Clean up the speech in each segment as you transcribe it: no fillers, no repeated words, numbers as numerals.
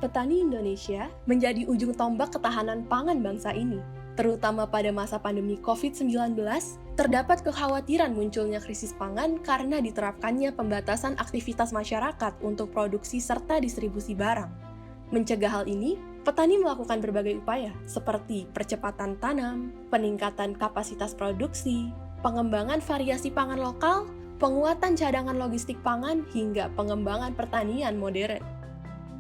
Petani Indonesia menjadi ujung tombak ketahanan pangan bangsa ini. Terutama pada masa pandemi COVID-19, terdapat kekhawatiran munculnya krisis pangan karena diterapkannya pembatasan aktivitas masyarakat untuk produksi serta distribusi barang. Mencegah hal ini, petani melakukan berbagai upaya seperti percepatan tanam, peningkatan kapasitas produksi, pengembangan variasi pangan lokal, penguatan cadangan logistik pangan, hingga pengembangan pertanian modern.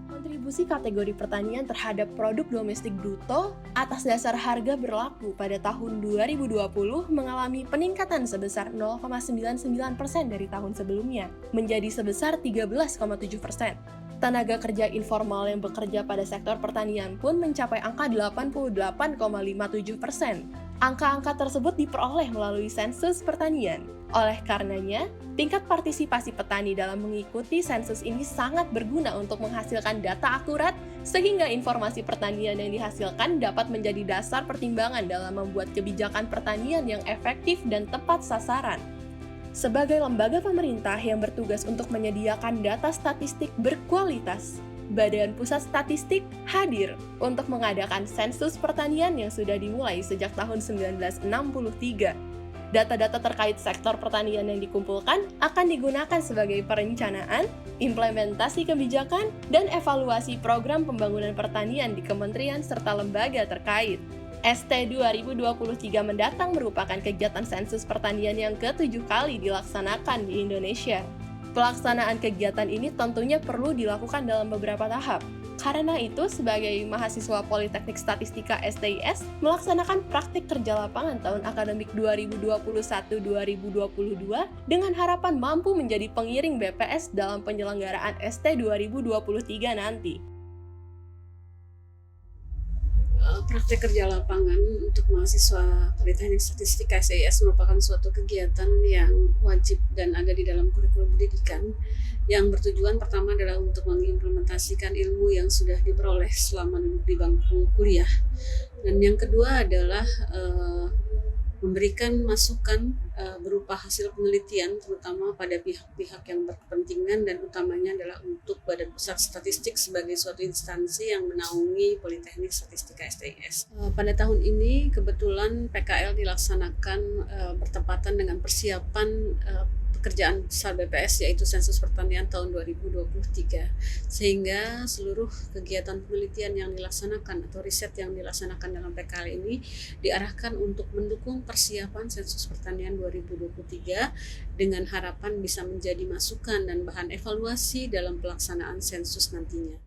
Kontribusi kategori pertanian terhadap produk domestik bruto atas dasar harga berlaku pada tahun 2020 mengalami peningkatan sebesar 0,99% dari tahun sebelumnya, menjadi sebesar 13,7%. Tenaga kerja informal yang bekerja pada sektor pertanian pun mencapai angka 88,57%. Angka-angka tersebut diperoleh melalui sensus pertanian. Oleh karenanya, tingkat partisipasi petani dalam mengikuti sensus ini sangat berguna untuk menghasilkan data akurat, sehingga informasi pertanian yang dihasilkan dapat menjadi dasar pertimbangan dalam membuat kebijakan pertanian yang efektif dan tepat sasaran. Sebagai lembaga pemerintah yang bertugas untuk menyediakan data statistik berkualitas, Badan Pusat Statistik hadir untuk mengadakan sensus pertanian yang sudah dimulai sejak tahun 1963. Data-data terkait sektor pertanian yang dikumpulkan akan digunakan sebagai perencanaan, implementasi kebijakan, dan evaluasi program pembangunan pertanian di kementerian serta lembaga terkait. ST 2023 mendatang merupakan kegiatan sensus pertanian yang ke-7 kali dilaksanakan di Indonesia. Pelaksanaan kegiatan ini tentunya perlu dilakukan dalam beberapa tahap. Karena itu, sebagai mahasiswa Politeknik Statistika STIS, melaksanakan praktik kerja lapangan tahun akademik 2021-2022 dengan harapan mampu menjadi pengiring BPS dalam penyelenggaraan ST 2023 nanti. Praktek kerja lapangan untuk mahasiswa Politeknik Statistika STIS merupakan suatu kegiatan yang wajib dan ada di dalam kurikulum pendidikan yang bertujuan pertama adalah untuk mengimplementasikan ilmu yang sudah diperoleh selama duduk di bangku kuliah, dan yang kedua adalah memberikan masukan berupa hasil penelitian terutama pada pihak-pihak yang berkepentingan, dan utamanya adalah untuk Badan Pusat Statistik sebagai suatu instansi yang menaungi Politeknik Statistika STIS. Pada tahun ini kebetulan PKL dilaksanakan bertepatan dengan persiapan pekerjaan besar BPS, yaitu sensus pertanian tahun 2023, sehingga seluruh kegiatan penelitian yang dilaksanakan atau riset yang dilaksanakan dalam PKL ini diarahkan untuk mendukung persiapan sensus pertanian 2023 dengan harapan bisa menjadi masukan dan bahan evaluasi dalam pelaksanaan sensus nantinya.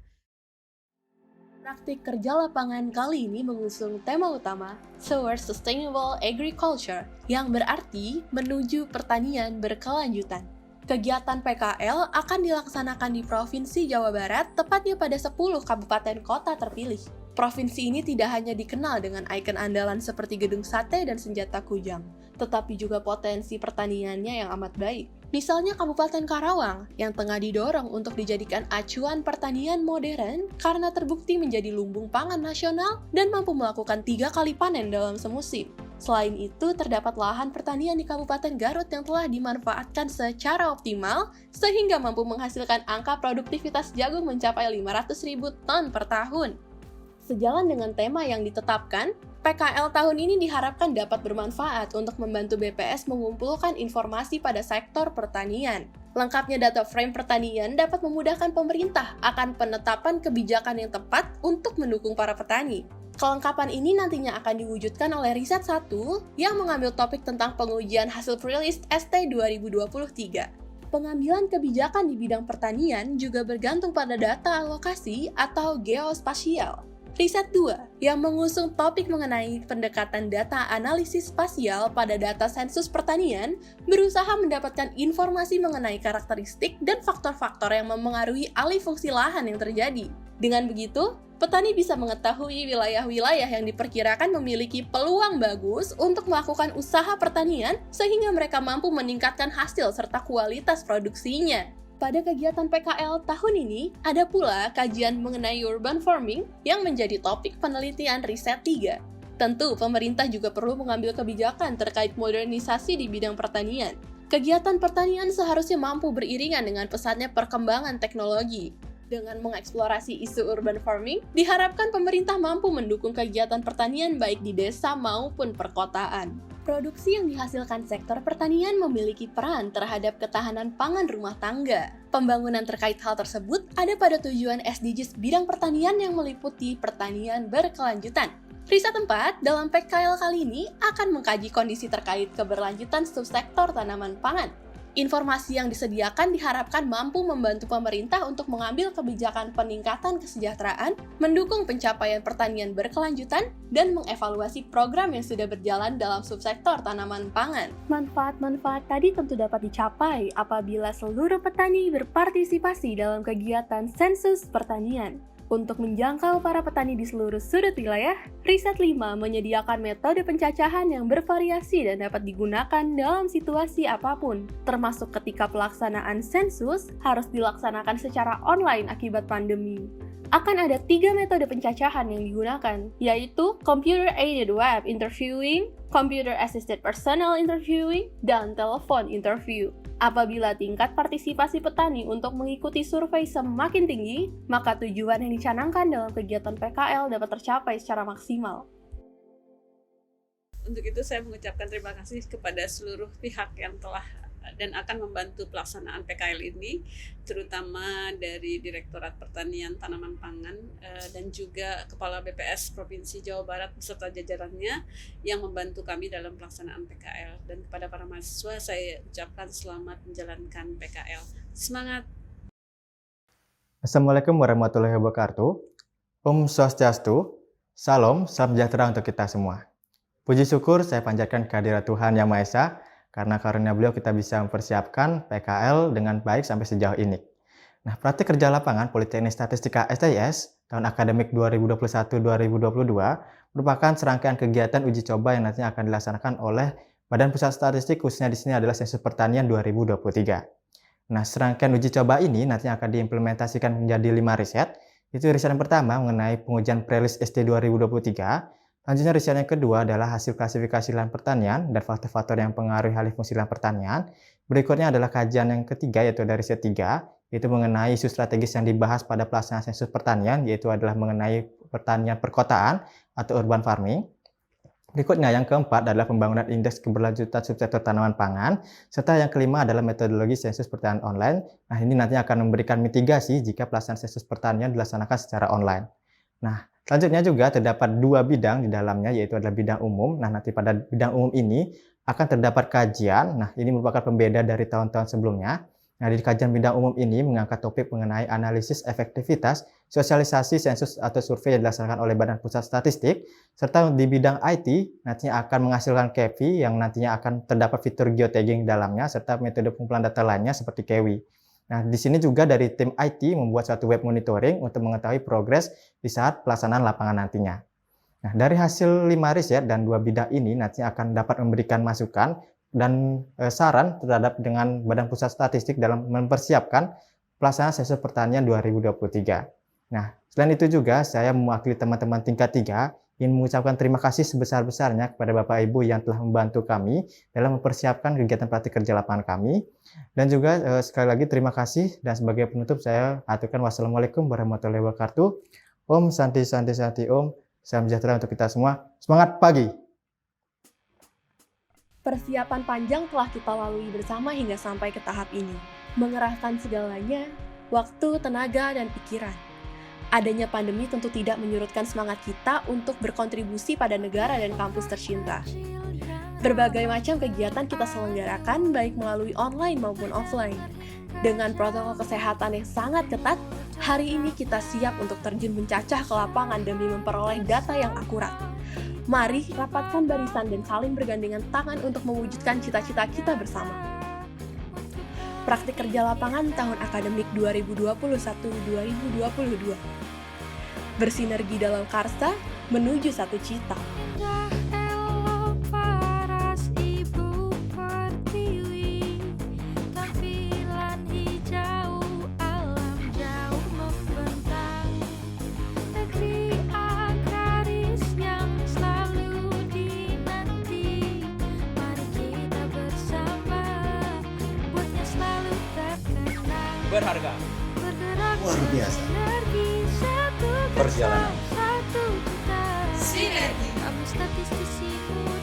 Praktik kerja lapangan kali ini mengusung tema utama Towards Sustainable Agriculture, yang berarti menuju pertanian berkelanjutan. Kegiatan PKL akan dilaksanakan di Provinsi Jawa Barat, tepatnya pada 10 kabupaten kota terpilih. Provinsi ini tidak hanya dikenal dengan ikon andalan seperti gedung sate dan senjata kujang, tetapi juga potensi pertaniannya yang amat baik. Misalnya Kabupaten Karawang yang tengah didorong untuk dijadikan acuan pertanian modern karena terbukti menjadi lumbung pangan nasional dan mampu melakukan 3 kali panen dalam semusim. Selain itu, terdapat lahan pertanian di Kabupaten Garut yang telah dimanfaatkan secara optimal sehingga mampu menghasilkan angka produktivitas jagung mencapai 500.000 ton per tahun. Sejalan dengan tema yang ditetapkan, PKL tahun ini diharapkan dapat bermanfaat untuk membantu BPS mengumpulkan informasi pada sektor pertanian. Lengkapnya data frame pertanian dapat memudahkan pemerintah akan penetapan kebijakan yang tepat untuk mendukung para petani. Kelengkapan ini nantinya akan diwujudkan oleh Riset 1 yang mengambil topik tentang pengujian hasil pre-list ST 2023. Pengambilan kebijakan di bidang pertanian juga bergantung pada data alokasi atau geospasial. Riset 2 yang mengusung topik mengenai pendekatan data analisis spasial pada data sensus pertanian berusaha mendapatkan informasi mengenai karakteristik dan faktor-faktor yang memengaruhi alih fungsi lahan yang terjadi. Dengan begitu, petani bisa mengetahui wilayah-wilayah yang diperkirakan memiliki peluang bagus untuk melakukan usaha pertanian sehingga mereka mampu meningkatkan hasil serta kualitas produksinya. Pada kegiatan PKL tahun ini, ada pula kajian mengenai urban farming yang menjadi topik penelitian Riset 3. Tentu, pemerintah juga perlu mengambil kebijakan terkait modernisasi di bidang pertanian. Kegiatan pertanian seharusnya mampu beriringan dengan pesatnya perkembangan teknologi. Dengan mengeksplorasi isu urban farming, diharapkan pemerintah mampu mendukung kegiatan pertanian baik di desa maupun perkotaan. Produksi yang dihasilkan sektor pertanian memiliki peran terhadap ketahanan pangan rumah tangga. Pembangunan terkait hal tersebut ada pada tujuan SDGs bidang pertanian yang meliputi pertanian berkelanjutan. Riset 4 dalam PKL kali ini akan mengkaji kondisi terkait keberlanjutan subsektor tanaman pangan. Informasi yang disediakan diharapkan mampu membantu pemerintah untuk mengambil kebijakan peningkatan kesejahteraan, mendukung pencapaian pertanian berkelanjutan, dan mengevaluasi program yang sudah berjalan dalam subsektor tanaman pangan. Manfaat-manfaat tadi tentu dapat dicapai apabila seluruh petani berpartisipasi dalam kegiatan sensus pertanian. Untuk menjangkau para petani di seluruh sudut wilayah, Riset 5 menyediakan metode pencacahan yang bervariasi dan dapat digunakan dalam situasi apapun, termasuk ketika pelaksanaan sensus harus dilaksanakan secara online akibat pandemi. Akan ada 3 metode pencacahan yang digunakan, yaitu Computer-Aided Web Interviewing, Computer-Assisted Personal Interviewing, dan Telepon Interview. Apabila tingkat partisipasi petani untuk mengikuti survei semakin tinggi, maka tujuan yang dicanangkan dalam kegiatan PKL dapat tercapai secara maksimal. Untuk itu saya mengucapkan terima kasih kepada seluruh pihak yang telah dan akan membantu pelaksanaan PKL ini, terutama dari Direktorat Pertanian Tanaman Pangan dan juga Kepala BPS Provinsi Jawa Barat beserta jajarannya yang membantu kami dalam pelaksanaan PKL. Dan kepada para mahasiswa saya ucapkan selamat menjalankan PKL. Semangat! Assalamualaikum warahmatullahi wabarakatuh. Om Swastiastu, Salam, salam sejahtera untuk kita semua. Puji syukur saya panjatkan kehadirat Tuhan Yang Maha Esa, karena karunia beliau kita bisa mempersiapkan PKL dengan baik sampai sejauh ini. Nah, praktik kerja lapangan Politeknik Statistika STIS tahun akademik 2021-2022 merupakan serangkaian kegiatan uji coba yang nantinya akan dilaksanakan oleh Badan Pusat Statistik, khususnya di sini adalah Sensus Pertanian 2023. Nah, serangkaian uji coba ini nantinya akan diimplementasikan menjadi 5 riset. Itu riset yang pertama mengenai pengujian Prelis ST 2023. Selanjutnya riset yang kedua adalah hasil klasifikasi lahan pertanian dan faktor-faktor yang mempengaruhi alih fungsi lahan pertanian. Berikutnya adalah kajian yang ketiga, yaitu dari riset 3, yaitu mengenai isu strategis yang dibahas pada pelaksanaan sensus pertanian, yaitu adalah mengenai pertanian perkotaan atau urban farming. Berikutnya yang keempat adalah pembangunan indeks keberlanjutan subsektor tanaman pangan, serta yang kelima adalah metodologi sensus pertanian online. Nah, ini nantinya akan memberikan mitigasi jika pelaksanaan sensus pertanian dilaksanakan secara online. Nah, selanjutnya juga terdapat 2 bidang di dalamnya, yaitu adalah bidang umum. Nah, nanti pada bidang umum ini akan terdapat kajian. Nah, ini merupakan pembeda dari tahun-tahun sebelumnya. Nah, di kajian bidang umum ini mengangkat topik mengenai analisis efektivitas sosialisasi sensus atau survei yang dilaksanakan oleh Badan Pusat Statistik, serta di bidang IT nantinya akan menghasilkan KEVI yang nantinya akan terdapat fitur geotagging di dalamnya, serta metode pengumpulan data lainnya seperti KEWI. Nah, di sini juga dari tim IT membuat suatu web monitoring untuk mengetahui progres di saat pelaksanaan lapangan nantinya. Nah, dari hasil 5 riset dan 2 bidang ini nantinya akan dapat memberikan masukan dan saran terhadap dengan Badan Pusat Statistik dalam mempersiapkan pelaksanaan sensus pertanian 2023. Nah, selain itu juga saya mewakili teman-teman tingkat 3 ingin mengucapkan terima kasih sebesar-besarnya kepada Bapak Ibu yang telah membantu kami dalam mempersiapkan kegiatan praktik kerja lapangan kami. Dan juga sekali lagi terima kasih, dan sebagai penutup saya aturkan wassalamualaikum warahmatullahi wabarakatuh. Om Santi Santi Santi Om, salam sejahtera untuk kita semua. Semangat pagi! Persiapan panjang telah kita lalui bersama hingga sampai ke tahap ini. Mengerahkan segalanya, waktu, tenaga, dan pikiran. Adanya pandemi tentu tidak menyurutkan semangat kita untuk berkontribusi pada negara dan kampus tercinta. Berbagai macam kegiatan kita selenggarakan baik melalui online maupun offline. Dengan protokol kesehatan yang sangat ketat, hari ini kita siap untuk terjun mencacah ke lapangan demi memperoleh data yang akurat. Mari rapatkan barisan dan saling bergandengan tangan untuk mewujudkan cita-cita kita bersama. Praktik kerja lapangan tahun akademik 2021-2022. Bersinergi dalam karsa menuju satu cita. Berharga, luar biasa. Perjalanan. Sinergi.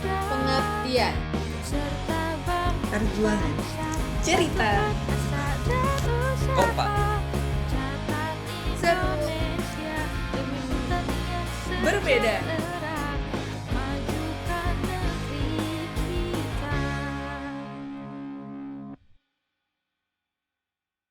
Pengertian. Perjuangan. Cerita. Kompak. Seru. Berbeda.